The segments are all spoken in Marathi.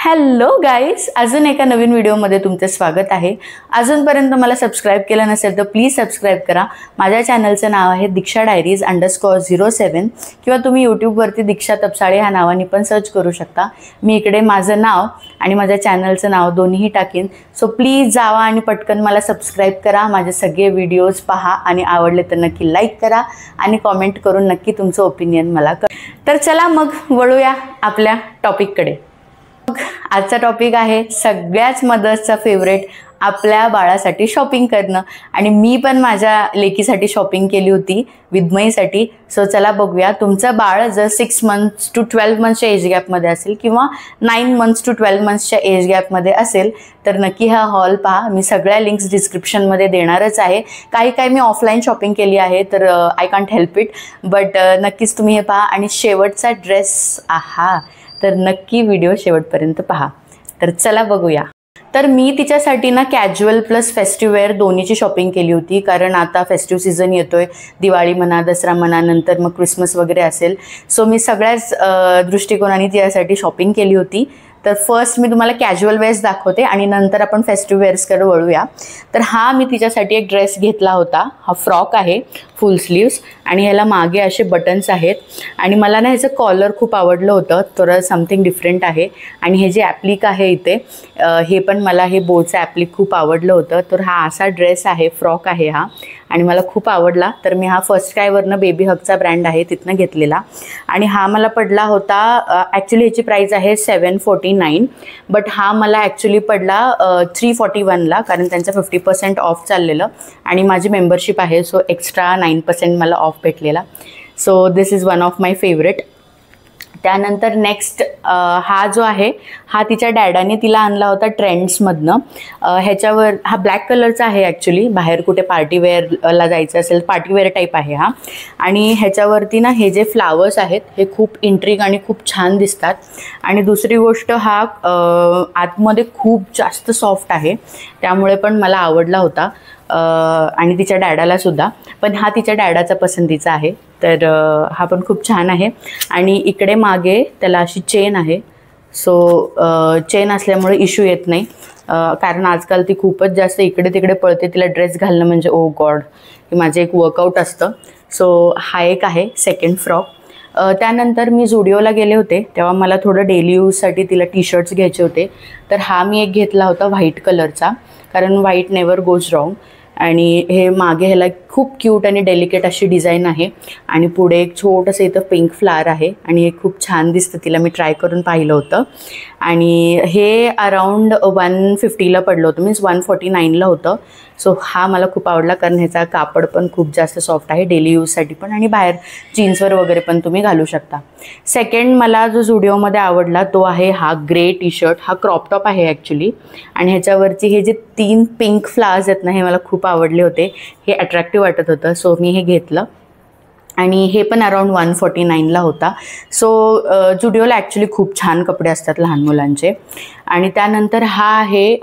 हॅलो गाईज, अजून एका नवीन व्हिडिओमध्ये तुमचं स्वागत आहे. अजूनपर्यंत मला सबस्क्राईब केलं नसेल तर प्लीज सबस्क्राईब करा. माझ्या चॅनलचं नाव आहे दीक्षा डायरीज _07 किंवा तुम्ही यूट्यूबवरती दीक्षा तपसाळे ह्या नावाने पण सर्च करू शकता. मी इकडे माझं नाव आणि माझ्या चॅनलचं नाव दोन्हीही टाकीन. सो प्लीज जावा आणि पटकन मला सबस्क्राईब करा. माझे सगळे व्हिडिओज पहा आणि आवडले तर नक्की लाईक करा आणि कॉमेंट करून नक्की तुमचं ओपिनियन मला तर चला मग वळूया आपल्या टॉपिककडे. आजचा टॉपिक आहे सगळ्याच मदर्सचा फेवरेट, आपल्या बाळासाठी शॉपिंग करणं. आणि मी पण माझ्या लेकीसाठी शॉपिंग केली होती, विद्मईसाठी. सो चला बघूया. तुमचं बाळ जर 6 months to 12 monthsच्या एज गॅपमध्ये असेल किंवा 9 months to 12 monthsच्या एज गॅपमध्ये असेल तर नक्की हा हॉल पहा. मी सगळ्या लिंक्स डिस्क्रिप्शनमध्ये देणारच आहे. काही मी ऑफलाईन शॉपिंग केली आहे तर I can't help it, but नक्कीच तुम्ही हे पहा. आणि शेवटचा ड्रेस तर नक्की व्हिडिओ शेवटपर्यंत पहा. तर चला बघूया. तर मी तिच्यासाठी ना कॅज्युअल प्लस फेस्टिव्ह वेअर दोन्हीची शॉपिंग केली होती, कारण आता फेस्टिव्ह सीझन येतोय. दिवाळी म्हणा, दसरा म्हणा, नंतर मग क्रिसमस वगैरे असेल. सो मी सगळ्याच दृष्टिकोनाने तिच्यासाठी शॉपिंग केली होती. तर फर्स्ट मी तुम्हाला कॅज्युअल वेअर्स दाखवते आणि नंतर आपण फेस्टिव्ह वेअर्सकडे वळूया. तर मी तिच्यासाठी एक ड्रेस घेतला होता. हा फ्रॉक आहे, फुल स्लीव्स, आणि ह्याला मागे असे बटन्स आहेत. आणि मला ना ह्याचं कॉलर खूप आवडलं होतं, थोडं समथिंग डिफरंट आहे. आणि हे जे ॲप्लिक आहे इथे, हे पण मला हे बोचं ॲप्लिक खूप आवडलं होतं. तर हा असा ड्रेस आहे, फ्रॉक आहे हा, आणि मला खूप आवडला. तर मी हा फर्स्ट क्रायवरनं, बेबी हगचा ब्रँड आहे, तिथनं घेतलेला. आणि हा मला पडला होता, ॲक्च्युली ह्याची प्राईस आहे 749, बट हा मला ॲक्च्युली पडला 341ला, कारण त्यांचं 50% ऑफ चाललेलं आणि माझी मेंबरशिप आहे. सो एक्स्ट्रा 9% मला ऑफ भेटलेला. So this is one of my favourite. त्यानंतर नेक्स्ट हा जो आहे हा तिच्या डॅडाने तिला आणला होता ट्रेंड्समधनं. ह्याच्यावर हा ब्लॅक कलरचा आहे ॲक्च्युली. बाहेर कुठे पार्टीवेअरला जायचं असेल, पार्टीवेअर टाईप आहे हा. आणि ह्याच्यावरती ना हे जे फ्लावर्स आहेत हे खूप इंट्रिग आणि खूप छान दिसतात. आणि दुसरी गोष्ट, हा आतमध्ये खूप जास्त सॉफ्ट आहे, त्यामुळे पण मला आवडला होता. आणि तिच्या डॅडाला सुद्धा, पण हा तिच्या डॅडाचा पसंतीचा आहे. तर हा पण खूप छान आहे. आणि इकडे मागे त्याला अशी चेन आहे. सो चेन असल्यामुळे इश्यू येत नाही, कारण आजकाल ती खूपच जास्त इकडे तिकडे पळते. तिला ड्रेस घालणं म्हणजे ओ गॉड, हे माझं एक वर्कआउट असतं. सो हा एक आहे सेकंड फ्रॉक. त्यानंतर मी झुडिओला गेले होते, तेव्हा मला थोडं डेली यूजसाठी तिला टी शर्ट्स घ्यायचे होते. तर हा मी एक घेतला होता व्हाईट कलरचा, कारण व्हाईट नेवर गोज रॉंग. आणि हे मागे ह्याला खूप क्यूट आणि डेलिकेट अशी डिझाईन आहे. आणि पुढे एक छोटंसं इथं पिंक फ्लावर आहे आणि हे खूप छान दिसतं. तिला मी ट्राय करून पाहिलं होतं. आणि हे अराउंड 150ला पडलं होतं, मीन्स 149ला होतं. सो हा मला खूप आवडला, कारण ह्याचा कापड पण खूप जास्त सॉफ्ट आहे, डेली यूजसाठी पण, आणि बाहेर जीन्सवर वगैरे पण तुम्ही घालू शकता. सेकंड मला जो झुडिओमध्ये आवडला तो आहे हा ग्रे टी शर्ट. हा क्रॉप टॉप आहे ॲक्च्युली. आणि ह्याच्यावरची हे जे 3 पिंक फ्लावर्स आहेत ना, हे मला खूप आवडले होते. हे अट्रॅक्टिव्ह वाटत होतं, सो मी हे घेतलं. आणि हे पण अराउंड 149ला होता. सो झुडिओला ॲक्च्युली खूप छान कपडे असतात लहान मुलांचे. आणि त्यानंतर हा आहे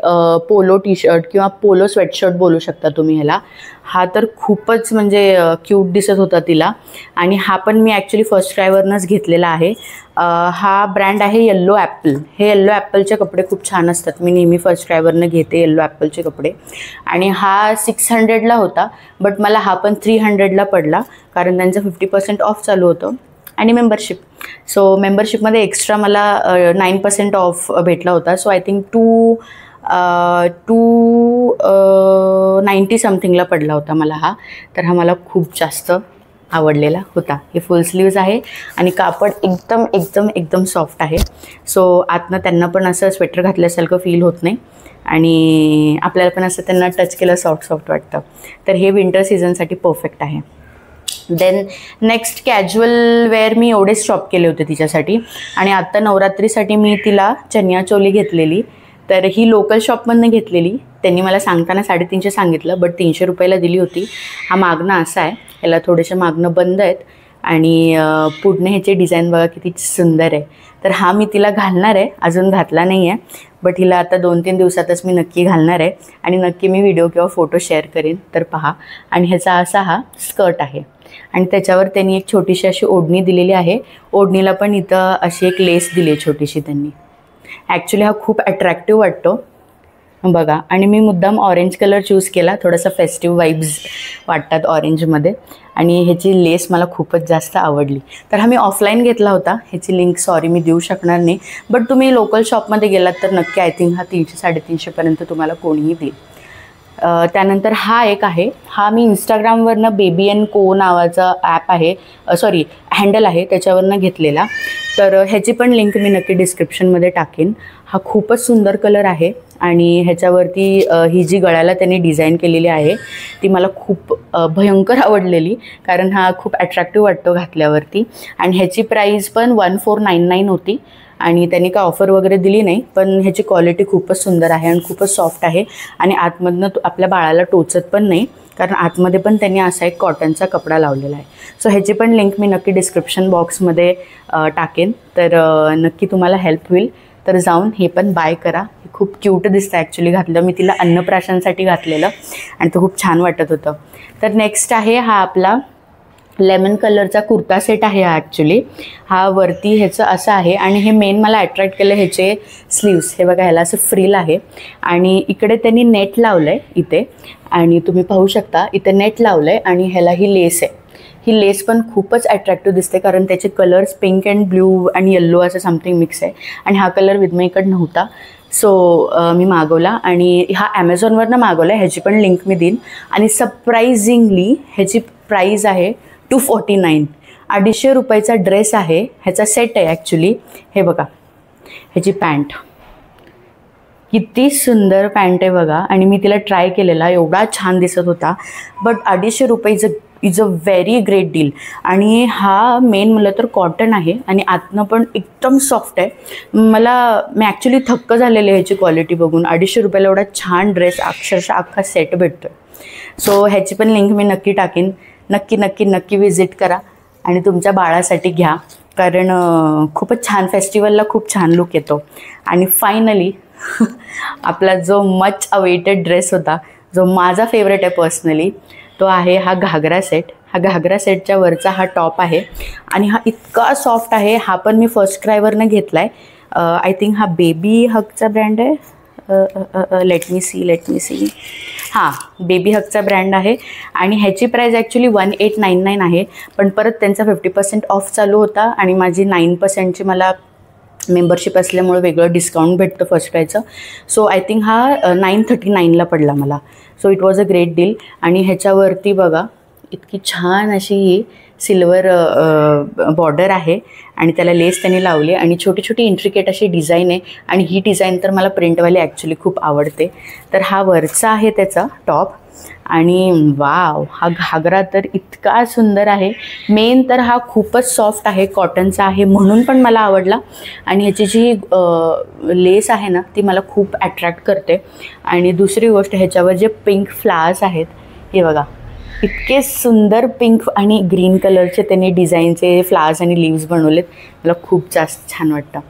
पोलो टी शर्ट किंवा पोलो स्वेटशर्ट बोलू शकता तुम्ही ह्याला. हा तर खूपच म्हणजे क्यूट दिसत होता तिला. आणि हा पण मी ॲक्च्युली फर्स्ट क्रायवरनंच घेतलेला आहे. हा ब्रँड आहे येल्लो ॲपल. हे येल्लो ॲपलचे कपडे खूप छान असतात. मी नेहमी फर्स्ट क्रायवरनं घेते येल्लो ॲपलचे कपडे. आणि हा 600ला होता, बट मला हा पण 300ला पडला, कारण त्यांचं 50% ऑफ चालू होतं आणि मेंबरशिप. सो मेंबरशिपमध्ये एक्स्ट्रा मला 9% ऑफ भेटला होता. सो आय थिंक 290 समथिंगला पडला होता मला हा. तर हा मला खूप जास्त आवडलेला होता. हे फुल स्लीव्ज आहे आणि कापड एकदम एकदम एकदम सॉफ्ट आहे. सो आतनं त्यांना पण असं स्वेटर घातल्यासारखं फील होत नाही आणि आपल्याला पण असं त्यांना टच केलं सॉफ्ट वाटतं. तर हे विंटर सीझनसाठी परफेक्ट आहे. देन नेक्स्ट कॅज्युअल वेअर मी एवढेच शॉप केले होते तिच्यासाठी. आणि आत्ता नवरात्रीसाठी मी तिला चनियाचोली घेतलेली. तर ही लोकल शॉपमधनं घेतलेली. त्यांनी मला सांगताना 350 सांगितलं, बट 300 रुपयाला दिली होती. हा मागणं असा आहे, ह्याला थोडेसे मागणं बंद आहेत आणि पुढने ह्याचे डिझाईन बघा किती सुंदर आहे. तर हा मी तिला घालणार आहे, अजून घातला नाही आहे, बट हिला आता 2-3 दिवसातच मी नक्की घालणार आहे. आणि नक्की मी व्हिडिओ किंवा फोटो शेअर करेन, तर पहा. आणि ह्याचा असा हा स्कर्ट आहे आणि त्याच्यावर त्यांनी एक छोटीशी अशी ओढणी दिलेली आहे. ओढणीला पण इथं अशी एक लेस दिली आहे छोटीशी त्यांनी. ॲक्च्युली हा खूप अट्रॅक्टिव्ह वाटतो बघा. आणि मी मुद्दाम ऑरेंज कलर चूज केला, थोडासा फेस्टिव्ह वाईब्स वाटतात ऑरेंजमध्ये. आणि ह्याची लेस मला खूपच जास्त आवडली. तर हा मी ऑफलाईन घेतला होता, ह्याची लिंक सॉरी मी देऊ शकणार नाही, बट तुम्ही लोकल शॉपमध्ये गेलात तर नक्की आय थिंक हा 300-350पर्यंत तुम्हाला कोणीही देईल. त्यानंतर हा एक आहे, हा मी इंस्टाग्रामवरनं बेबी अँड को नावाचा ॲप आहे, सॉरी हँडल आहे, त्याच्यावरनं घेतलेला. तर ह्याची पण लिंक मी नक्की डिस्क्रिप्शनमध्ये टाकेन. हा खूपच सुंदर कलर आहे आणि ह्याच्यावरती ही जी गळ्याला त्यांनी डिझाईन केलेली आहे ती मला खूप भयंकर आवडलेली, कारण हा खूप अट्रॅक्टिव्ह वाटतो घातल्यावरती. आणि ह्याची प्राईस पण 1499 होती आणि त्यांनी काय ऑफर वगैरे दिली नाही, पण ह्याची क्वालिटी खूपच सुंदर आहे आणि खूपच सॉफ्ट आहे आणि आतमधनं आपल्या बाळाला टोचत पण नाही, कारण आतमध्ये पण त्यांनी असा एक कॉटनचा कपडा लावलेला आहे. सो ह्याची पण लिंक मी नक्की डिस्क्रिप्शन बॉक्समध्ये टाकेन, तर नक्की तुम्हाला हेल्प होईल. तर जाऊन हे पण बाय करा. हे खूप क्यूट दिसतं ॲक्च्युली घातलं. मी तिला अन्नप्राशनसाठी घातलेलं आणि तो खूप छान वाटत होतं. तर नेक्स्ट आहे हा आपला लेमन कलरचा कुर्ता सेट आहे. हा ॲक्च्युली हा वरती ह्याचं असं आहे आणि हे मेन मला अट्रॅक्ट केलं ह्याचे स्लीव्स. हे बघा, ह्याला असं फ्रिल आहे आणि इकडे त्यांनी नेट लावलं आहे इथे, आणि तुम्ही पाहू शकता इथे नेट लावलं आहे आणि ह्याला ही लेस आहे. ही लेस पण खूपच अट्रॅक्टिव्ह दिसते, कारण त्याचे कलर्स पिंक अँड ब्ल्यू आणि येल्लो असं समथिंग मिक्स आहे आणि हा कलर विदमेकडे नव्हता. सो मी मागवला आणि हा ॲमेझॉनवरनं मागवला आहे. ह्याची पण लिंक मी देईन. आणि सरप्रायझिंगली ह्याची प्राईज आहे 249. 250 रुपयाचा ड्रेस आहे, ह्याचा सेट आहे ॲक्च्युली. हे बघा, ह्याची पॅन्ट किती सुंदर पॅन्ट आहे बघा. आणि मी तिला ट्राय केलेला, एवढा छान दिसत होता. बट 250 रुपये is a very great deal. आणि हा मेन म्हणलं तर कॉटन आहे आणि आतनं पण एकदम सॉफ्ट आहे. मी ॲक्च्युली थक्क झालेले ह्याची क्वालिटी बघून. 250 रुपयाला एवढा छान ड्रेस, अक्षरशः अख्खा सेट भेटतो. सो ह्याची पण लिंक मी नक्की टाकीन. नक्की नक्की नक्की विजिट करा आणि तुमच्या बाळासाठी घ्या, कारण खूपच छान, फेस्टिवलला खूप छान लुक येतो. आणि फायनली आपला जो मच अवेटेड ड्रेस होता, जो माझा फेवरेट आहे पर्सनली, तो आहे हा घागरा सेट. हा घागरा सेटच्या वरचा हा टॉप आहे आणि हा इतका सॉफ्ट आहे. हा पण मी फर्स्ट क्रायवरनं घेतला आहे. आय थिंक हा बेबी हगचा ब्रँड आहे. लेट मी सी हां, बेबी हगचा ब्रँड आहे आणि ह्याची प्राईस ॲक्च्युली 1899 आहे. पण परत त्यांचा 50% ऑफ चालू होता आणि माझी 9%ची मला मेंबरशिप असल्यामुळे वेगळं डिस्काउंट भेटतं फर्स्ट क्रायचं. सो आय थिंक हा 939ला पडला मला. So it was a great deal. आणि ह्याच्यावरती बघा इतकी छान अशी सिल्वर बॉर्डर आहे आणि त्याला लेस त्यांनी लावली आणि छोटी छोटी इंट्रिकेट अशी डिझाईन आहे. आणि ही डिझाईन तर मला प्रिंटवाली ॲक्च्युली खूप आवडते. तर हा वरचा आहे त्याचा टॉप आणि वाव, हा घागरा तर इतका सुंदर आहे. मेन तर हा खूपच सॉफ्ट आहे, कॉटनचा आहे म्हणून पण मला आवडला. आणि ह्याची जी लेस आहे ना ती मला खूप अट्रॅक्ट करते. आणि दुसरी गोष्ट, ह्याच्यावर जे पिंक फ्लावर्स आहेत हे बघा, इतके सुंदर पिंक आणि ग्रीन कलरचे त्यांनी डिझाईनचे फ्लावर्स आणि लीव्स बनवलेत. मला खूप जास्त छान वाटतं.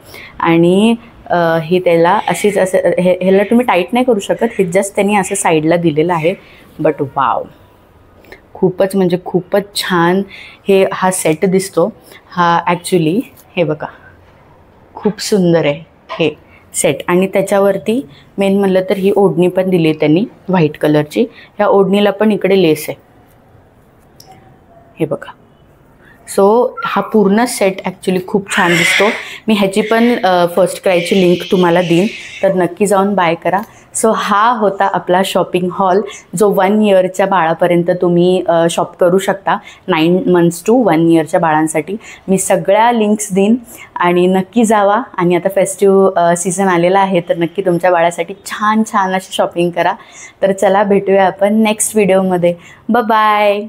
आणि हे त्याला अशीच असं ह्याला तुम्ही टाईट नाही करू शकत, हे जस्ट त्यांनी असं साईडला दिलेलं आहे. बट वाव, खूपच म्हणजे खूपच छान हा सेट दिसतो. हा ॲक्च्युली हे बघा खूप सुंदर आहे हे सेट. आणि त्याच्यावरती मेन म्हणलं तर ही ओढणी पण दिली आहे त्यांनी व्हाईट कलरची. ह्या ओढणीला पण इकडे लेस आहे हे बघा. सो हा पूर्ण सेट ॲक्च्युली खूप छान दिसतो. मी ह्याची पण फर्स्ट क्रायची लिंक तुम्हाला देईन, तर नक्की जाऊन बाय करा. सो हा होता आपला शॉपिंग हॉल, जो 1 इयरच्या बाळापर्यंत तुम्ही शॉप करू शकता. 9 months to 1 yearच्या बाळांसाठी मी सगळ्या लिंक्स देईन आणि नक्की जावा. आणि आता फेस्टिव्ह सीझन आलेला आहे, तर नक्की तुमच्या बाळासाठी छान छान अशी शॉपिंग करा. तर चला भेटूया आपण नेक्स्ट व्हिडिओमध्ये. बाय.